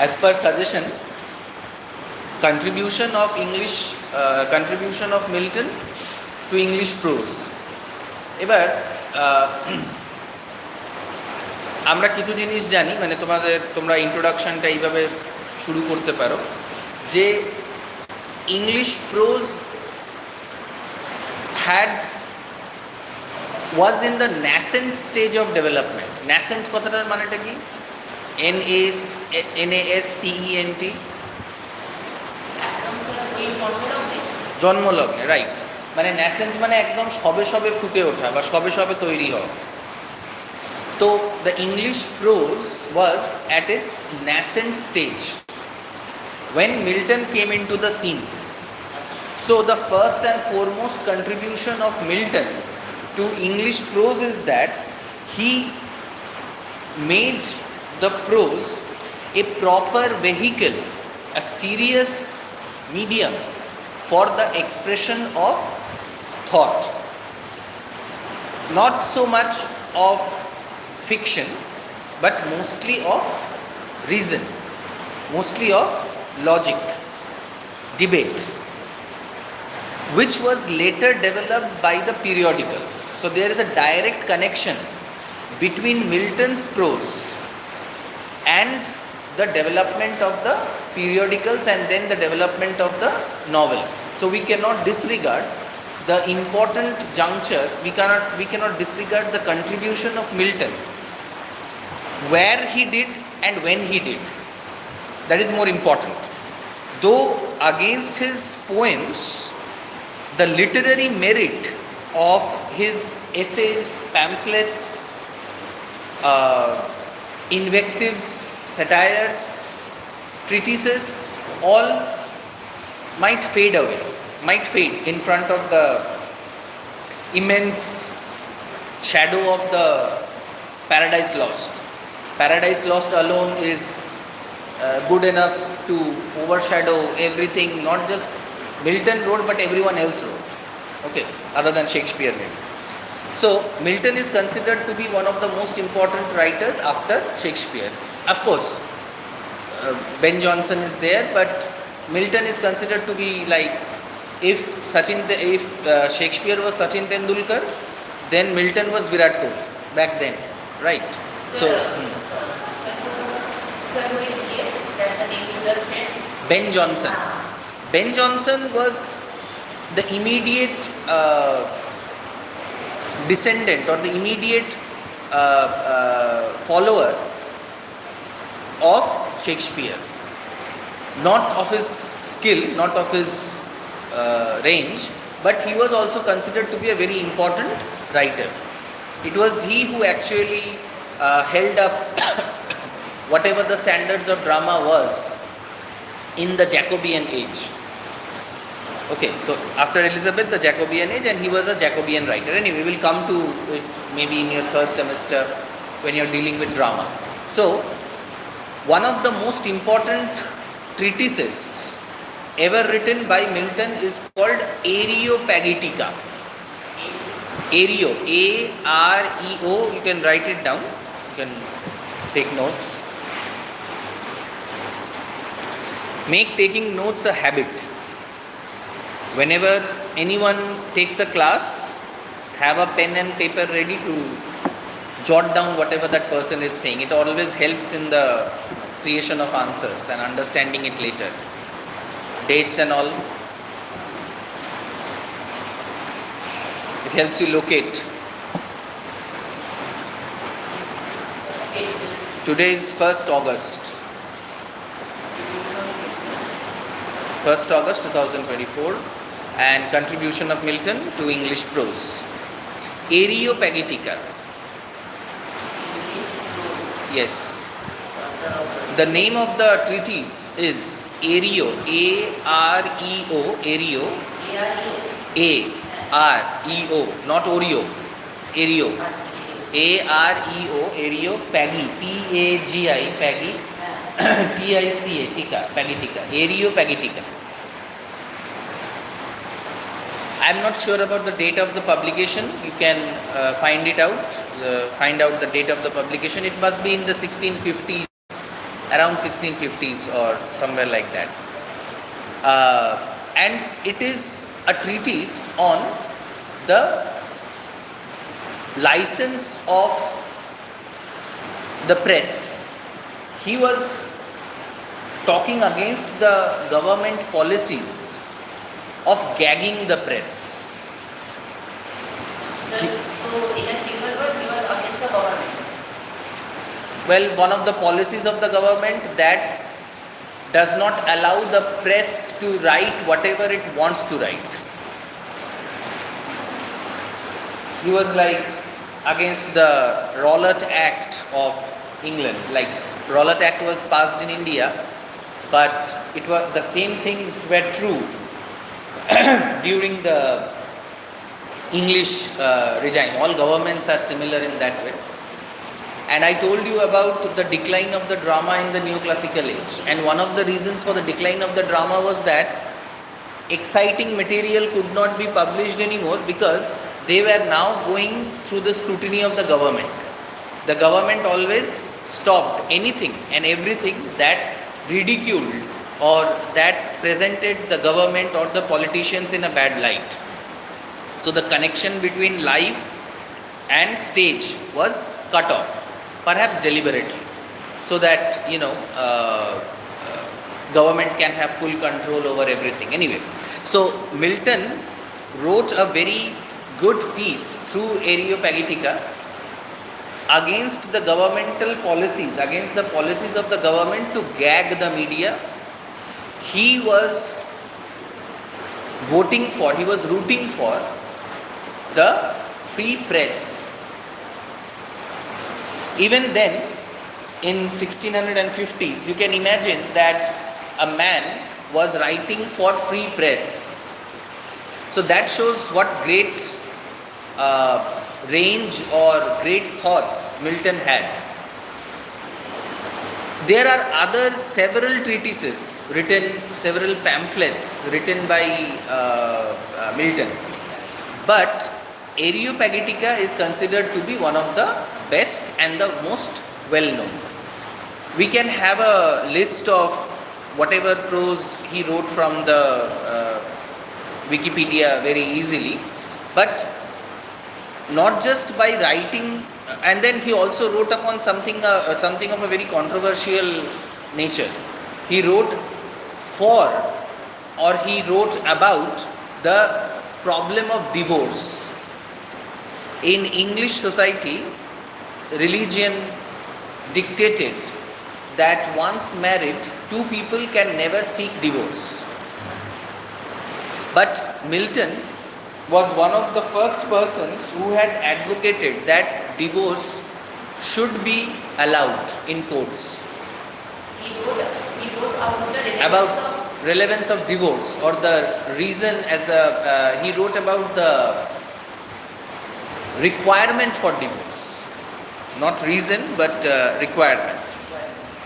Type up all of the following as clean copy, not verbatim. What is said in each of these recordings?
as per suggestion, contribution of Milton to English prose. এবার আমরা কিছু জিনিস জানি, মানে তোমরা ইন্ট্রোডাকশনটা এইভাবে শুরু করতে পারো যে English pros was in the nascent stage of development. Nascent কথাটার মানেটা কি? NASCENT, জন্মলগ্নে, রাইট। মানে ন্যাসেন্ট মানে একদম সবে সবে ফুটে ওঠা বা সবে সবে তৈরি হওয়া। তো the English pros was at it's nascent stage when Milton came into the scene. So the first and foremost contribution of Milton to English prose is that he made the prose a proper vehicle, a serious medium for the expression of thought. Not so much of fiction, but mostly of reason, mostly of logic, debate, which was later developed by the periodicals. So there is a direct connection between Milton's prose and the development of the periodicals and then the development of the novel. So we cannot disregard the important juncture, we cannot disregard the contribution of Milton, where he did and when he did. That is more important. Though against his poems, the literary merit of his essays, pamphlets, invectives, satires, treatises, all might fade in front of the immense shadow of the Paradise Lost. Paradise Lost alone is good enough to overshadow everything, not just Milton wrote, but everyone else wrote, okay, other than Shakespeare maybe. So Milton is considered to be one of the most important writers after Shakespeare. Of course, Ben Jonson is there, but Milton is considered to be like, if Shakespeare was Sachin Tendulkar, then Milton was Virat Kohli back then, right? So Ben Jonson. Ben Jonson was the immediate descendant or the immediate follower of Shakespeare, not of his skill, not of his range, but he was also considered to be a very important writer. It was he who actually held up whatever the standards of drama was in the Jacobean age. Okay, so after Elizabeth, the Jacobean age, and he was a Jacobean writer. Anyway, we will come to it maybe in your third semester when you're dealing with drama. So, one of the most important treatises ever written by Milton is called Areopagitica. Areo, A-R-E-O, you can write it down, you can take notes. Make taking notes a habit. Whenever anyone takes a class, have a pen and paper ready to jot down whatever that person is saying. It always helps in the creation of answers and understanding it later. Dates and all. It helps you locate. Today is 1st August. 1st August 2024, and contribution of Milton to English prose. Areopagitica. Yes. The name of the treatise is Areo, A-R-E-O, Areo, A-R-E-O, not Oreo, Areo, A-R-E-O, Areopagi, P-A-G-I, Pagi, T-I-C-A, Tica, Pagitica, Areopagitica. I am not sure about the date of the publication. You can find it out, find out the date of the publication. It must be in the 1650s around 1650s or somewhere like that. And it is a treatise on the license of the press. He was talking against the government policies of gagging the press. So, in a single word, he was against the government. Well, one of the policies of the government that does not allow the press to write whatever it wants to write. He was like against the Rowlatt Act of England. Like Rowlatt Act was passed in India, but it was the same things were true during the English regime. All governments are similar in that way. And I told you about the decline of the drama in the neoclassical age. And one of the reasons for the decline of the drama was that exciting material could not be published anymore because they were now going through the scrutiny of the government. The government always stopped anything and everything that ridiculed or that presented the government or the politicians in a bad light. So the connection between life and stage was cut off, perhaps deliberately, so that government can have full control over everything. Anyway, so Milton wrote a very good piece through Areopagitica against the governmental policies, against the policies of the government to gag the media. He was rooting for the free press. Even then, in 1650s, you can imagine that a man was writing for free press. So that shows what great range or great thoughts Milton had. There are several treatises several pamphlets written by Milton, but Areopagitica is considered to be one of the best and the most well known. We can have a list of whatever prose he wrote from the Wikipedia very easily, but not just by writing, and then he also wrote upon something of a very controversial nature. He wrote about the problem of divorce. In English society, religion dictated that once married, two people can never seek divorce. But Milton was one of the first persons who had advocated that divorce should be allowed in courts. He wrote About relevance of divorce, or the reason he wrote about the requirement for divorce. Not reason, but requirement.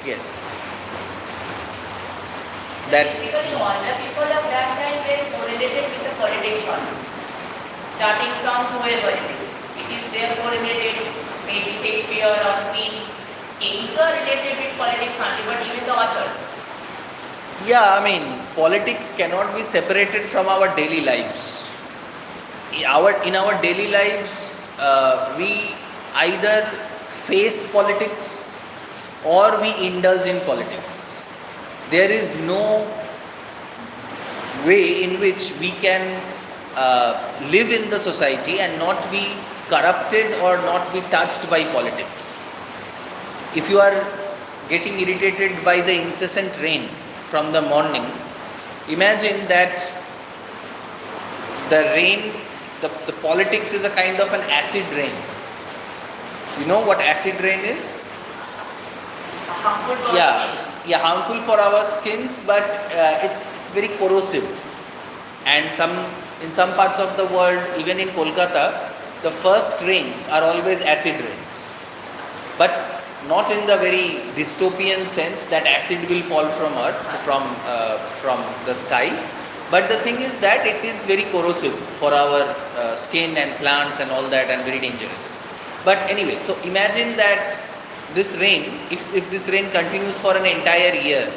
Yes. That basically all the people of that time were correlated with the politics only. Starting from whoever it is. It is there correlated, maybe Shakespeare or Queen. Kings are related with politics only, but even the authors. Yeah, I mean, politics cannot be separated from our daily lives. In our daily lives, we either face politics or we indulge in politics. There is no way in which we can live in the society and not be corrupted or not be touched by politics. If you are getting irritated by the incessant rain from the morning, imagine that the rain, the politics is a kind of an acid rain. You know what acid rain is? Harmful to our skin. Yeah, harmful for our skins, but it's very corrosive. And in some parts of the world, even in Kolkata, the first rains are always acid rains. But not in the very dystopian sense that acid will fall from earth, from the sky. But the thing is that it is very corrosive for our skin and plants and all that, and very dangerous. But anyway, so imagine that this rain, if this rain continues for an entire year,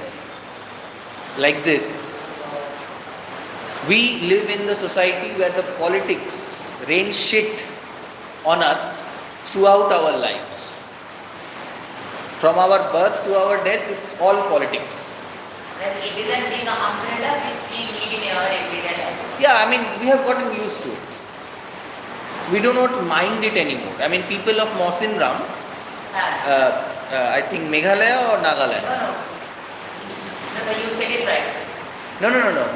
like this, we live in the society where the politics rain shit on us throughout our lives. From our birth to our death, it's all politics. Well, it isn't being an umbrella which we need in our everyday life. Yeah, I mean, we have gotten used to it. We do not mind it anymore. I mean, people of Mawsynram, I think Meghalaya or Nagaland? No, you said it right. No.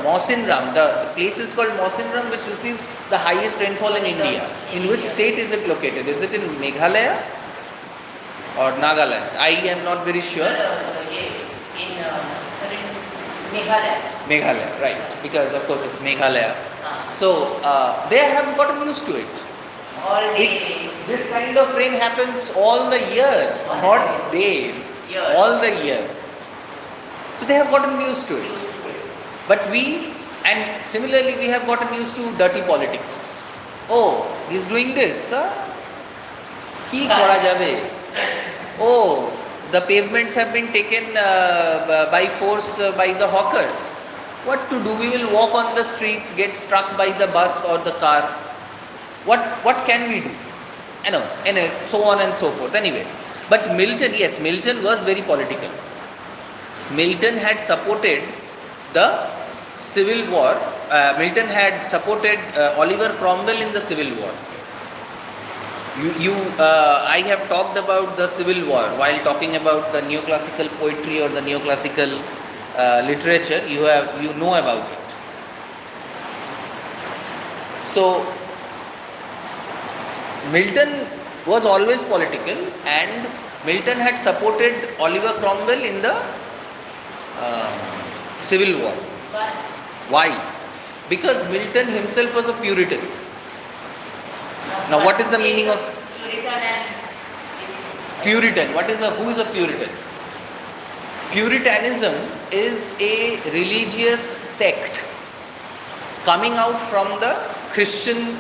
Mawsynram, the place is called Mawsynram, which receives the highest rainfall in India. In which state is it located? Is it in Meghalaya or Nagaland? I am not very sure. In Meghalaya. Meghalaya, right. Because of course it's Meghalaya. So they have gotten used to it. All day. This kind of rain happens all the year, not day, all the year. So they have gotten used to it. But and similarly we have gotten used to dirty politics. Oh, he's doing this. Ki kora jabe. Oh, the pavements have been taken by force by the hawkers. What to do? We will walk on the streets, get struck by the bus or the car. What can we do? And so on and so forth. Anyway, but Milton was very political. Milton had supported the Civil War. Milton had supported Oliver Cromwell in the Civil War. I have talked about the Civil War while talking about the neoclassical poetry or the neoclassical literature. You know about it. So Milton was always political, and Milton had supported Oliver Cromwell in the Civil War. Why? Because Milton himself was a Puritan. Now, what is the meaning of Puritan? Who is a Puritan? Puritanism is a religious sect coming out from the Christian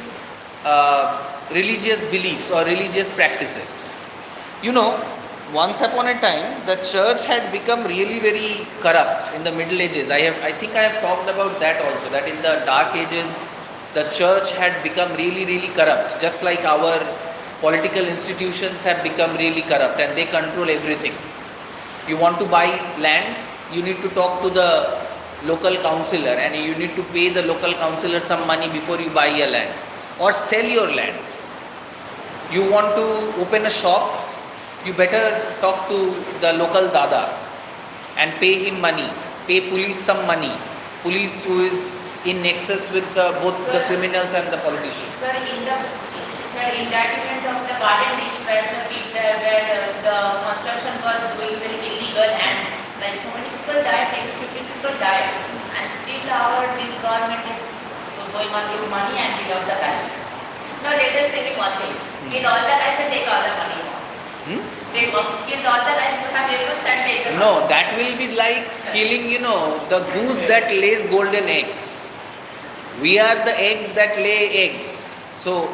religious beliefs or religious practices. You know, once upon a time, the church had become really very corrupt in the Middle Ages. I think I have talked about that also, that in the Dark Ages, the church had become really, really corrupt, just like our political institutions have become really corrupt, and they control everything. You want to buy land, you need to talk to the local councillor, and you need to pay the local councillor some money before you buy a land or sell your land. You want to open a shop, you better talk to the local dada and pay him money, pay police some money, police who is in nexus with both the criminals and the politicians. Sir, in that event of the garden reach where the construction was doing very illegal, and like so many people died, 10 to 15 people died, and still this government is going on with money and without the guys. Now let us say one thing, kill all the guys and take all the money. They kill all the guys to have weapons and take the money. No, that will be like killing, the goose that lays golden eggs. We are the eggs that lay eggs. So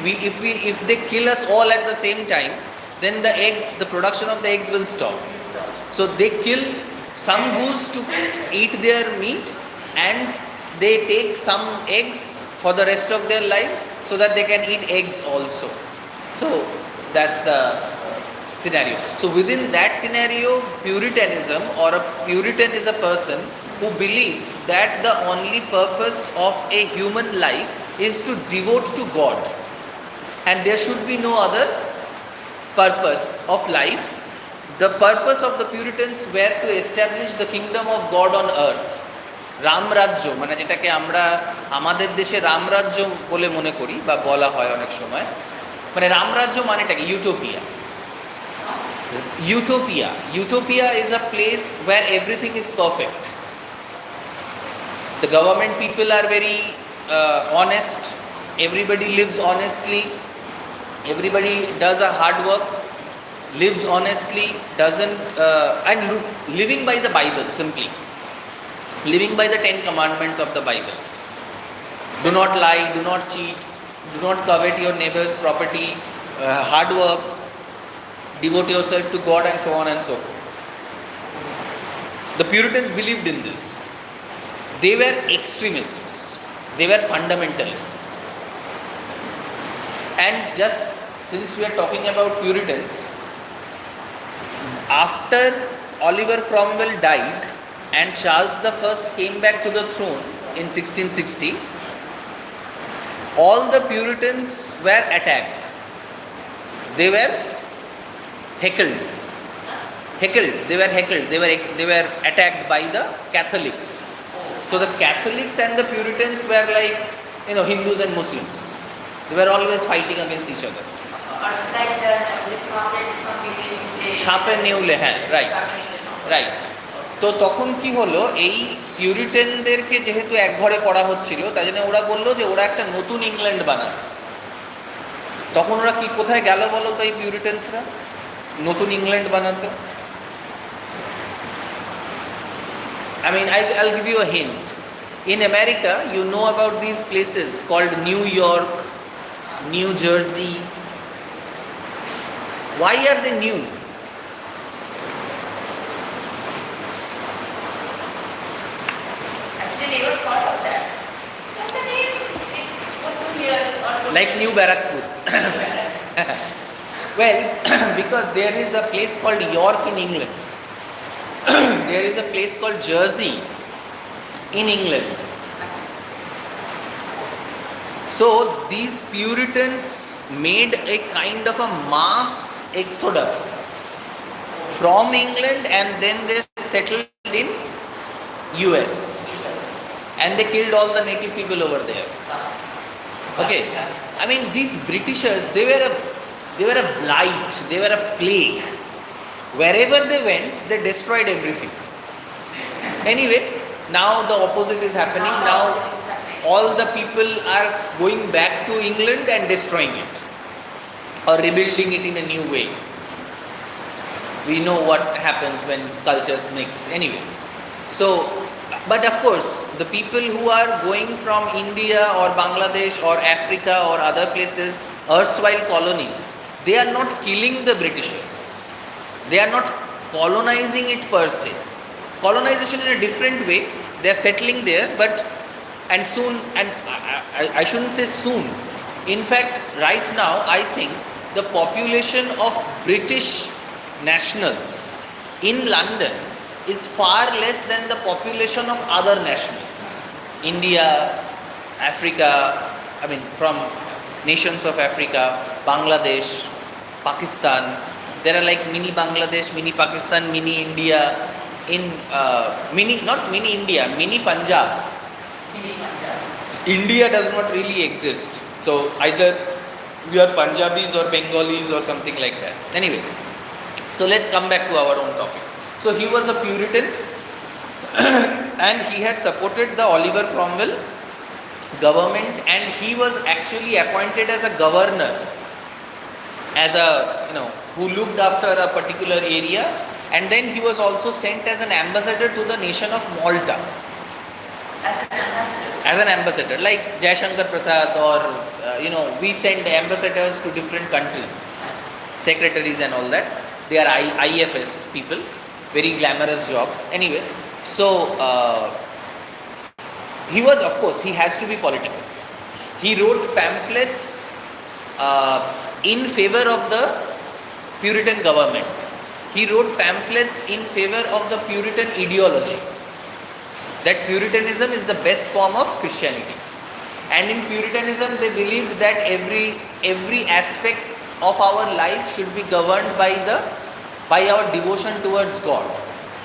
if they kill us all at the same time, then the production of the eggs will stop. So they kill some goose to eat their meat, and they take some eggs for the rest of their lives so that they can eat eggs also. So that's the scenario. So within that scenario, Puritanism or a Puritan is a person who believes that the only purpose of a human life is to devote to God, and there should be no other purpose of life. The purpose of the Puritans were to establish the kingdom of God on earth. Ram Rajya, মানে যেটাকে আমরা আমাদের দেশে রামরাজ্য বলে মনে করি বা বলা হয় অনেক সময়, মানে রামরাজ্য মানেটা কি? Utopia is a place where everything is perfect. The government people are very honest, everybody lives honestly, everybody does a hard work, lives honestly, and living by the Bible, simply living by the 10 commandments of the Bible. Do not lie, do not cheat, do not covet your neighbor's property, hard work, devote yourself to God, and so on and so forth. The Puritans believed in this. They were extremists, they were fundamentalists. And just since we are talking about Puritans, after Oliver Cromwell died and Charles I came back to the throne in 1660, all the Puritans were attacked. They were heckled. They were attacked by the Catholics. So the Catholics and the Puritans were like, Hindus and Muslims. They were always fighting against each other. It's like the markets competing. Sharpen neule, right. তো তখন কি হলো, এই পিউরিটেনদেরকে যেহেতু এক ঘরে করা হচ্ছিল, তাই জন্য ওরা বললো যে ওরা একটা নতুন ইংল্যান্ড বানাবে। তখন ওরা কি কোথায় গেল বলো তো এই পিউরিটেন্সরা নতুন ইংল্যান্ড বানাতে? I mean, I'll give you a hint. In America, you know about these places called New York, New Jersey. Why are they new? Actually, never thought of that. But the name, it's good to hear. Like New Barakpur. Well, because there is a place called York in England. There is a place called Jersey in England. So these Puritans made a kind of a mass exodus from England, and then they settled in US, and they killed all the native people over there. Okay, I mean, these Britishers, they were a blight, they were a plague. Wherever they went, they destroyed everything. Anyway, now the opposite is happening. Now all the people are going back to England and destroying it, or rebuilding it in a new way. We know what happens when cultures mix. Anyway, so, but of course, the people who are going from India or Bangladesh or Africa or other places, erstwhile colonies, they are not killing the Britishers. They are not colonizing it per se. Colonization in a different way. They are settling there, but and soon, and I shouldn't say soon. In fact, right now, I think the population of British nationals in London is far less than the population of other nationals. India, Africa, I mean, from nations of Africa, Bangladesh, Pakistan. There are like mini Bangladesh, mini Pakistan, mini India, not mini India, mini Punjab. India does not really exist. So either we are Punjabis or Bengalis or something like that. Anyway, so let's come back to our own topic. So he was a Puritan and he had supported the Oliver Cromwell government, and he was actually appointed as a governor, as a, who looked after a particular area, and then he was also sent as an ambassador to the nation of Malta. As an ambassador, like Jayashankar Prasad, or we send ambassadors to different countries, secretaries and all that. They are IFS people, very glamorous job. Anyway, so he was, of course, he has to be political. He wrote pamphlets in favor of the Puritan government. He wrote pamphlets in favor of the Puritan ideology, that Puritanism is the best form of Christianity. And in Puritanism, they believed that every aspect of our life should be governed by our devotion towards God.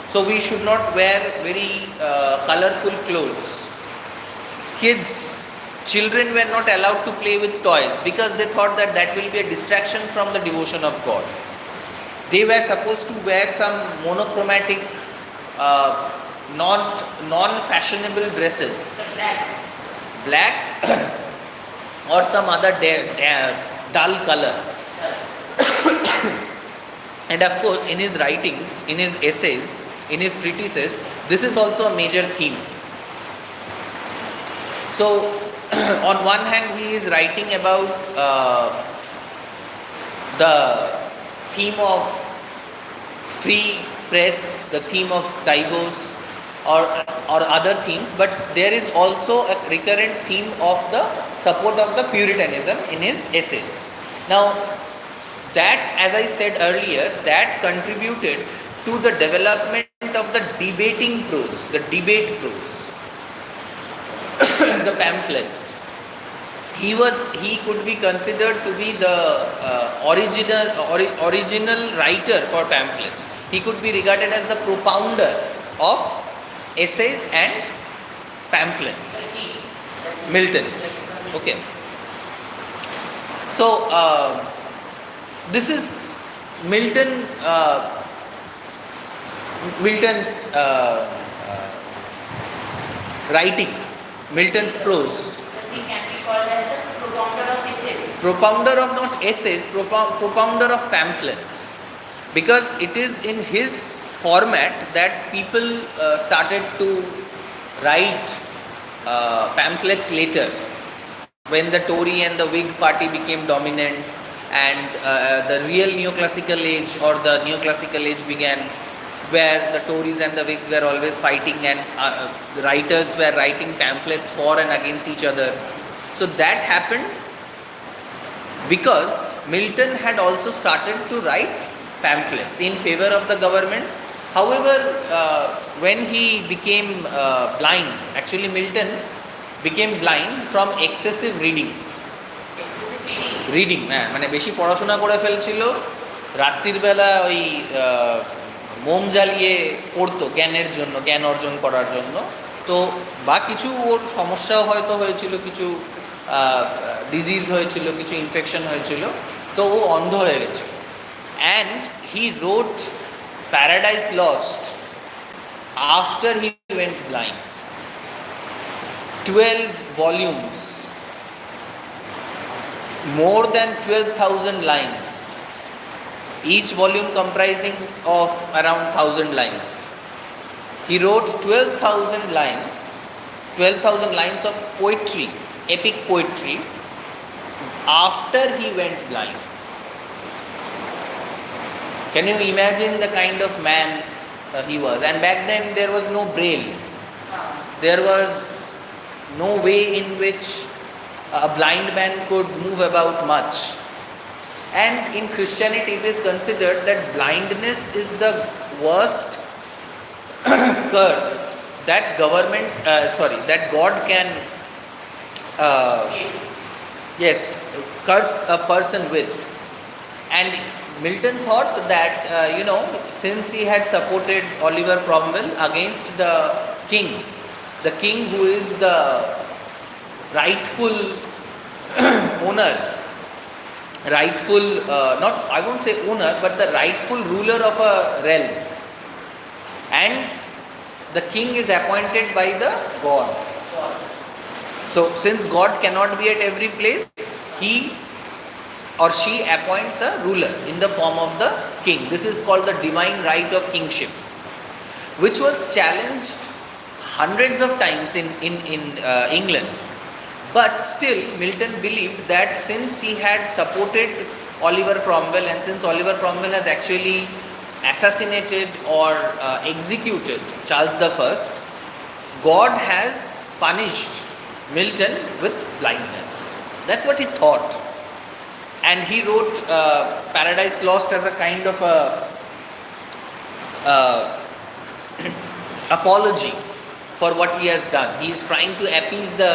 So we should not wear very colorful clothes. Children were not allowed to play with toys because they thought that will be a distraction from the devotion of God. They were supposed to wear some monochromatic, non-fashionable dresses. Black or some other dull color. And of course, in his writings, in his essays, in his treatises, this is also a major theme. So, on one hand, he is writing about the theme of free press, the theme of divorce, or other themes, but there is also a recurrent theme of the support of the Puritanism in his essays. Now, that, as I said earlier, that contributed to the development of the debating prose, the debate prose, the pamphlets. He could be considered to be the original writer for pamphlets. He could be regarded as the propounder of essays and pamphlets. Milton. Okay. So this is Milton's writing, Milton's prose. He can be called as the propounder of essays. Propounder of not essays, propounder of pamphlets. Because it is in his format that people started to write pamphlets later, when the Tory and the Whig party became dominant, and the real neoclassical age or the neoclassical age began, where the Tories and the Whigs were always fighting, and the writers were writing pamphlets for and against each other. So that happened because Milton had also started to write pamphlets in favor of the government. However, when he became blind, actually Milton became blind from excessive reading. Reading হ্যাঁ, মানে বেশি পড়াশোনা করে ফেলছিল, রাত্রির বেলা ওই মোম জ্বালিয়ে পড়তো জ্ঞানের জন্য, জ্ঞান অর্জন করার জন্য। তো বা কিছু ওর সমস্যাও হয়তো হয়েছিল, কিছু ডিজিজ হয়েছিল, কিছু ইনফেকশন হয়েছিল, তো ও অন্ধ হয়ে গেছিল। And he wrote Paradise Lost after he went blind. 12 volumes, more than 12,000 lines, each volume comprising of around 1,000 lines. He wrote 12,000 lines, 12,000 lines of poetry, epic poetry, after he went blind. Can you imagine the kind of man he was? And back then there was no braille, there was no way in which a blind man could move about much. And in Christianity it is considered that blindness is the worst curse that that God can curse a person with. And Milton thought that since he had supported Oliver Cromwell against the king who is the rightful owner, I won't say owner, but the rightful ruler of a realm, and the king is appointed by the God. So since God cannot be at every place, he or she appoints a ruler in the form of the king. This is called the divine right of kingship, which was challenged hundreds of times in England. But still Milton believed that since he had supported Oliver Cromwell, and since Oliver Cromwell has actually assassinated or executed Charles I, God has punished Milton with blindness. That's what he thought. And he wrote Paradise Lost as a kind of a apology for what he has done. He is trying to appease the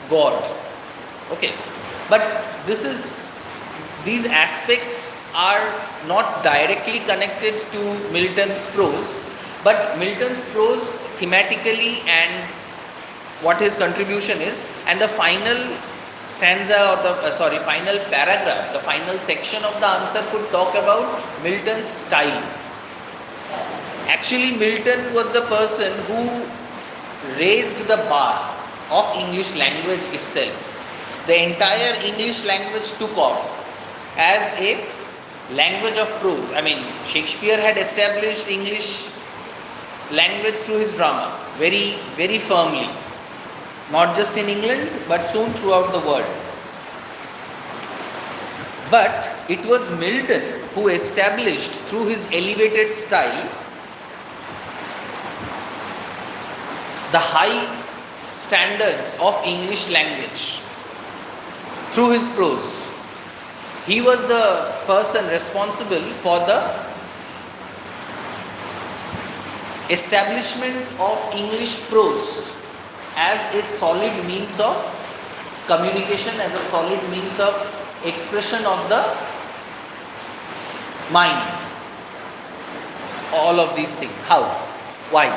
God. Okay. But these aspects are not directly connected to Milton's prose, but Milton's prose thematically and what his contribution is, and the final stanza or final paragraph, the final section of the answer could talk about Milton's style. Actually, Milton was the person who raised the bar of English language itself. The entire English language took off as a language of prose. I mean, Shakespeare had established English language through his drama very, very firmly, not just in England but soon throughout the world. But it was Milton who established through his elevated style the high standards of English language through his prose. He was the person responsible for the establishment of English prose as a solid means of communication, as a solid means of expression of the mind. All of these things. How? Why?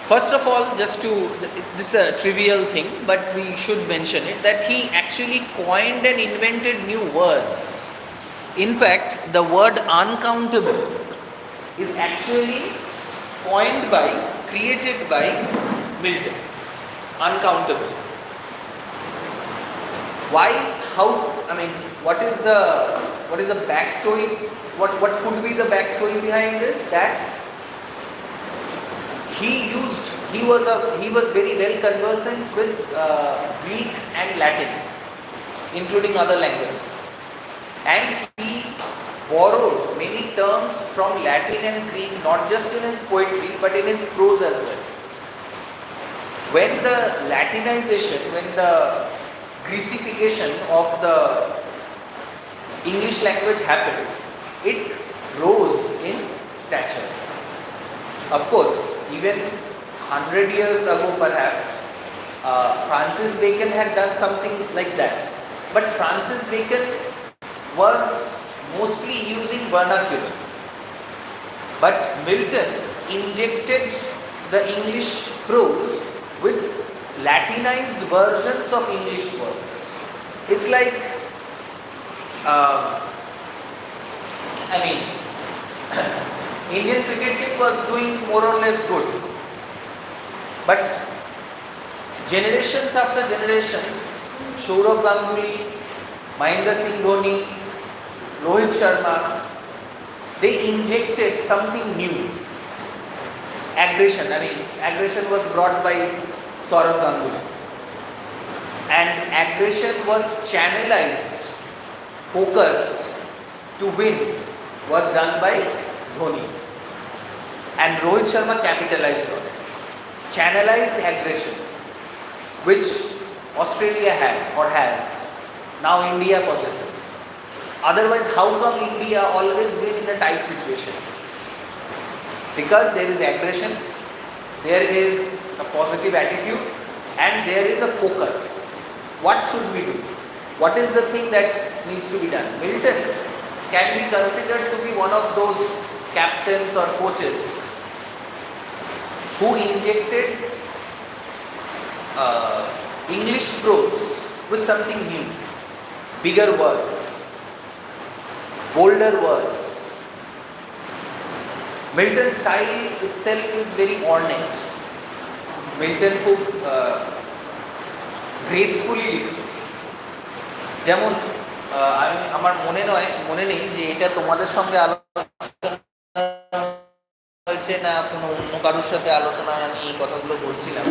First of all, this is a trivial thing, but we should mention it, that he actually coined and invented new words. In fact, the word uncountable is actually created by Milton. Uncountable. Why? How? I mean, what is the backstory? What could be the backstory behind this? That he was very well conversant with Greek and Latin, including other languages, and he borrowed many terms from Latin and Greek, not just in his poetry but in his prose as well. When the Latinization, when the Greecification of the English language happened, it rose in stature. Of course, even 100 years ago perhaps, Francis Bacon had done something like that. But Francis Bacon was mostly using vernacular. But Milton injected the English prose with Latinized versions of English words. It's like, Indian cricket team was doing more or less good. But generations after generations, Sourav Ganguly, Mahendra Singh Dhoni, Rohit Sharma, they injected something new. Aggression. Aggression was brought by Sourav Ganguly. And aggression was channelized, focused to win, was done by Dhoni. And Rohit Sharma capitalized on it. Channelized aggression, which Australia had or has, now India possesses. Otherwise, how come India always win in a tight situation? Because there is aggression, there is a positive attitude, and there is a focus. What should we do? What is the thing that needs to be done? Milton can be considered to be one of those captains or coaches who injected English prose with something new, bigger words, bolder words. Milton's style itself is very ornate. Milton খুব gracefully লিখত। যেমন আমার মনে নেই যে এটা তোমাদের সঙ্গে আলোচনা হয়েছে না কোনো অন্য কারোর সাথে আলোচনায় আমি এই কথাগুলো বলছিলাম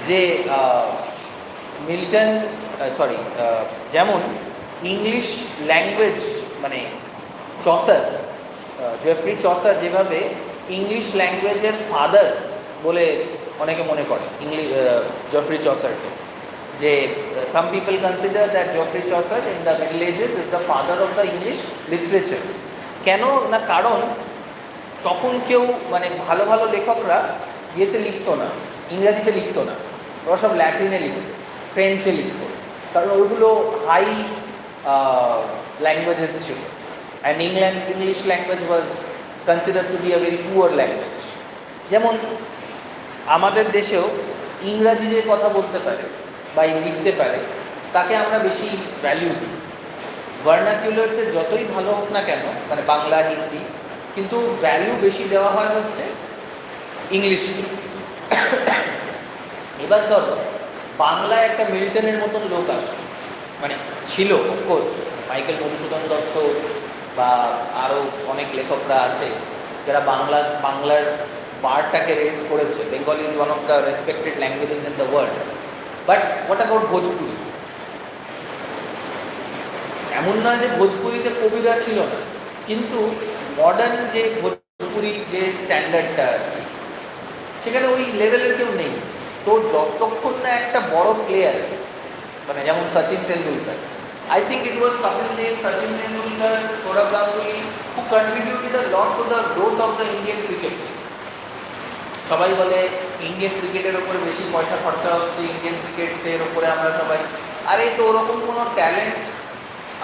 যে মিল্টন যেমন English language Chaucer, Geoffrey Chaucer যেভাবে ইংলিশ ল্যাঙ্গুয়েজের ফাদার বলে অনেকে মনে করে জেফ্রি চসারকে, যে some people consider that Geoffrey Chaucer in the Middle Ages is the father of the English literature. কেন না, কারণ তখন কেউ ভালো ভালো লেখকরা ইয়েতে লিখতো না, ইংরাজিতে লিখতো না, ওরা সব ল্যাটিনে লিখত, ফ্রেঞ্চে লিখত, কারণ ওইগুলো হাই ল্যাঙ্গুয়েজেস ছিল। And English language was consider to be a very poor language. যেমন আমাদের দেশেও ইংরাজি যে কথা বলতে পারে বা লিখতে পারে তাকে আমরা বেশি ভ্যালিউ দিই। ভার্নাকুলার্সে যতই ভালো হোক না কেন, বাংলা হিন্দি, কিন্তু ভ্যালু বেশি দেওয়া হয় হচ্ছে ইংলিশকে। এবার ধরো বাংলায় একটা মিল্টনের মতন লোক আসে, ছিল, অফকোর্স মাইকেল মধুসূদন দত্ত বা আরও অনেক লেখকরা আছে যারা বাংলার বারটাকে রেস করেছে। Bengal is one of the respected languages in the world. But what about Bhojpuri? এমন নয় যে ভোজপুরিতে কবিরা ছিল না, কিন্তু মডার্ন যে ভোজপুরি যে স্ট্যান্ডার্ডটা আর কি, সেখানে ওই লেভেলের কেউ নেই। তো যতক্ষণ না একটা বড় প্লেয়ার, মানে যেমন Sachin Tendulkar, I think it was Kapil Dev, Sachin Tendulkar, Sourav Ganguly, who contributed a lot to the growth of the Indian cricket. সবাই বলে ইন্ডিয়ান ক্রিকেটের ওপরে বেশি পয়সা খরচা হচ্ছে, ইন্ডিয়ান ক্রিকেটের ওপরে আমরা সবাই, আরে তো ওরকম কোনো ট্যালেন্ট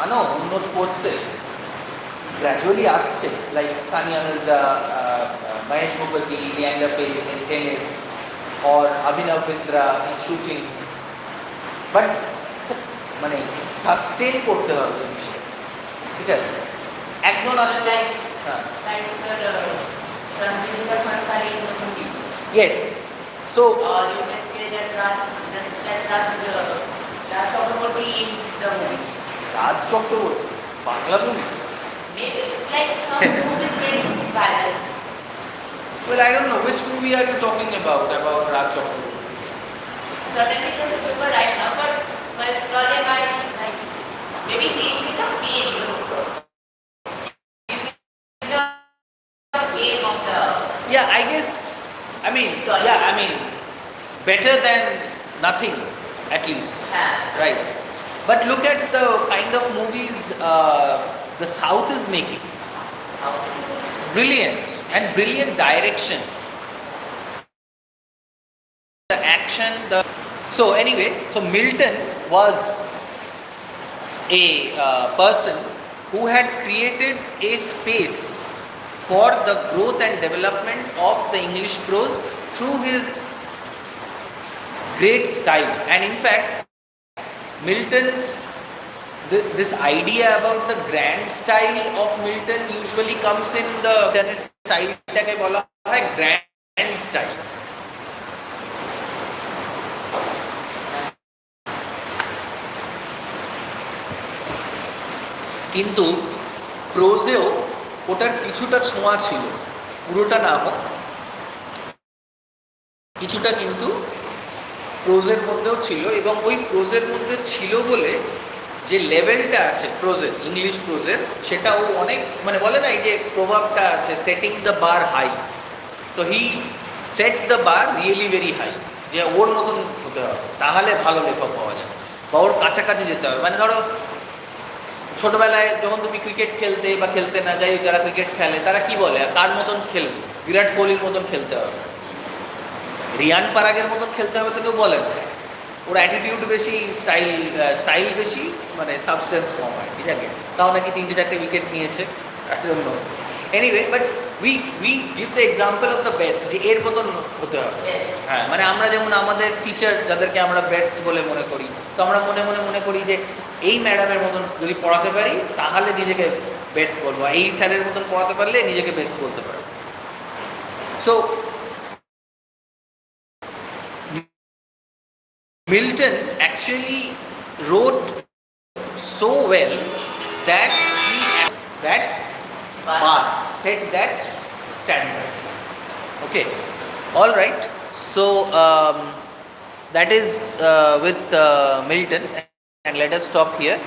আনো অন্য স্পোর্টসে, গ্র্যাজুয়ালি আসছে, like Sania Mirza, Mahesh Bhupathi, Leander Paes in tennis, or Abhinav Bindra in shooting, but মানে সাস্টেন করতে হবে জিনিসটা, ঠিক আছে? একজন আসলে yes, so you can say that Raj Chakraborty in the movies. Raj Chakraborty, Bangla movies. Maybe like some movies very viral. Well, I don't know which movie are you talking about Raj Chakraborty. Certainly don't remember right now, but while scrolling I like maybe he's in the fame, you know. He's in the fame of the Yeah, I guess, I mean, yeah, I mean, better than nothing, at least, right? But look at the kind of movies the South is making. Brilliant, and brilliant direction. The action, so anyway, so Milton was a person who had created a space for the growth and development of the English prose through his great style. And in fact, Milton's this idea about the grand style of Milton usually comes in the style টাকে বলা হয় grand style. কিন্তু প্রোজেও ওটার কিছুটা ছোঁয়া ছিল, পুরোটা না হোক, কিছুটা কিন্তু প্রোজের মধ্যেও ছিল। এবং ওই প্রোজের মধ্যে ছিল বলে যে লেভেলটা আছে প্রোজের, ইংলিশ প্রোজের, সেটাও অনেক, মানে বলে না এই যে প্রভাবটা আছে, setting the bar high. So he set the bar really very high, যে ওর মতন হতে হবে, তাহলে ভালো লেখক পাওয়া যায়, বা ওর কাছাকাছি যেতে হবে। মানে ধরো ছোটবেলায় যখন তুমি ক্রিকেট খেলতে বা খেলতে না, যাই যারা ক্রিকেট খেলে তারা কি বলে, কার মতন খেলবে, বিরাট কোহলির মতন খেলতে হবে, রিয়ান পারাগের মতন খেলতে হবে তো কেউ বলে না। ওর অ্যাটিটিউড বেশি, স্টাইল বেশি, মানে সাবস্টেন্স কম হয়, ঠিক আছে? তাও নাকি 3-4 উইকেট নিয়েছে, anyway, but we give the example of the best, যে এর মতন হতে হবে। হ্যাঁ, মানে আমরা যেমন আমাদের টিচার যাদেরকে আমরা বেস্ট বলে মনে করি, তো আমরা মনে করি যে এই ম্যাডামের মতন যদি পড়াতে পারি তাহলে নিজেকে বেস্ট বলবো, এই স্যারের মতন পড়াতে পারলে নিজেকে বেস্ট বলতে পারবো। So Milton actually wrote so well that he set that standard. Okay, all right. So that is with Milton, and let us stop here.